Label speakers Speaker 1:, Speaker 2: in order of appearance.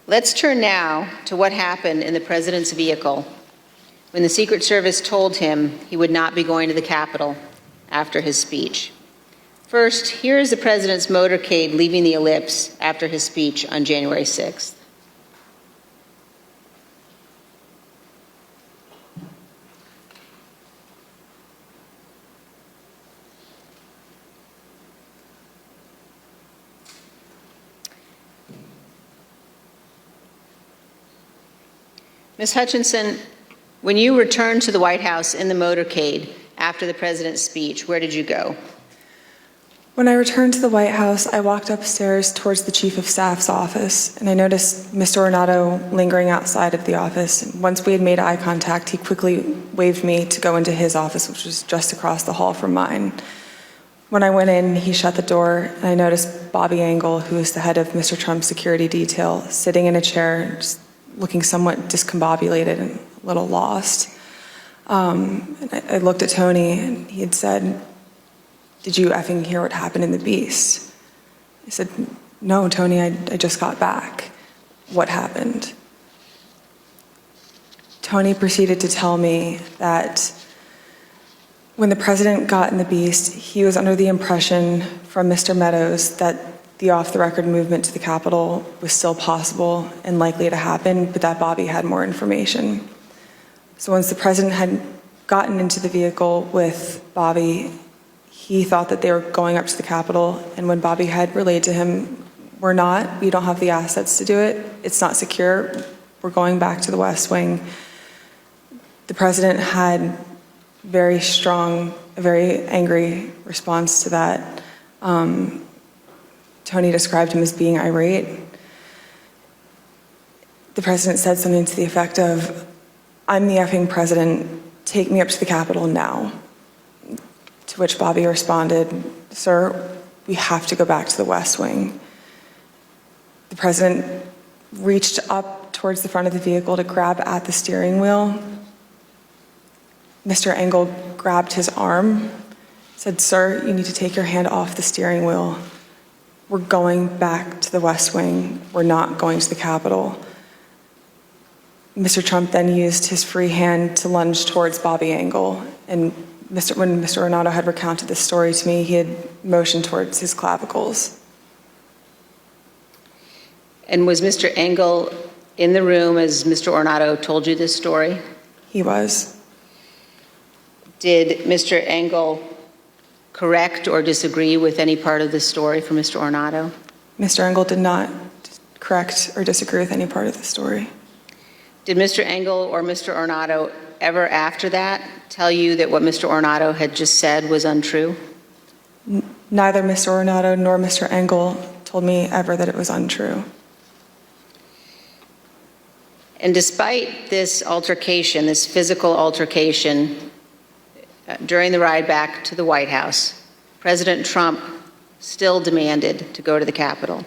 Speaker 1: Let's turn now to what happened in the president's vehicle when the Secret Service told him he would not be going to the Capitol after his speech. First, here is the president's motorcade leaving the ellipse after his speech on January 6th. Ms. Hutchinson, when you returned to the White House in the motorcade after the president's speech, where did you go?
Speaker 2: When I returned to the White House, I walked upstairs towards the Chief of Staff's office, and I noticed Mr. Ornato lingering outside of the office. And once we had made eye contact, he quickly waved me to go into his office, which was just across the hall from mine. When I went in, he shut the door, and I noticed Bobby Engel, who is the head of Mr. Trump's security detail, sitting in a chair, just looking somewhat discombobulated and a little lost. And I looked at Tony, and he had said, "Did you effing hear what happened in the Beast?" I said, "No, Tony, I just got back. What happened?" Tony proceeded to tell me that when the president got in the Beast, he was under the impression from Mr. Meadows that the off-the-record movement to the Capitol was still possible and likely to happen, but that Bobby had more information. So once the president had gotten into the vehicle with Bobby, he thought that they were going up to the Capitol, and when Bobby had relayed to him, "We're not, we don't have the assets to do it, it's not secure, we're going back to the West Wing," the president had very strong, a very angry response to that. Tony described him as being irate. The president said something to the effect of, "I'm the effing president, take me up to the Capitol now." To which Bobby responded, "Sir, we have to go back to the West Wing." The president reached up towards the front of the vehicle to grab at the steering wheel. Mr. Engel grabbed his arm, said, "Sir, you need to take your hand off the steering wheel. We're going back to the West Wing. We're not going to the Capitol." Mr. Trump then used his free hand to lunge towards Bobby Engel, and when Mr. Ornato had recounted this story to me, he had motioned towards his clavicles.
Speaker 1: And was Mr. Engel in the room as Mr. Ornato told you this story?
Speaker 2: He was.
Speaker 1: Did Mr. Engel correct or disagree with any part of the story from Mr. Ornato?
Speaker 2: Mr. Engel did not correct or disagree with any part of the story.
Speaker 1: Did Mr. Engel or Mr. Ornato ever after that tell you that what Mr. Ornato had just said was untrue?
Speaker 2: Neither Mr. Ornato nor Mr. Engel told me ever that it was untrue.
Speaker 1: And despite this altercation, this physical altercation, during the ride back to the White House, President Trump still demanded to go to the Capitol.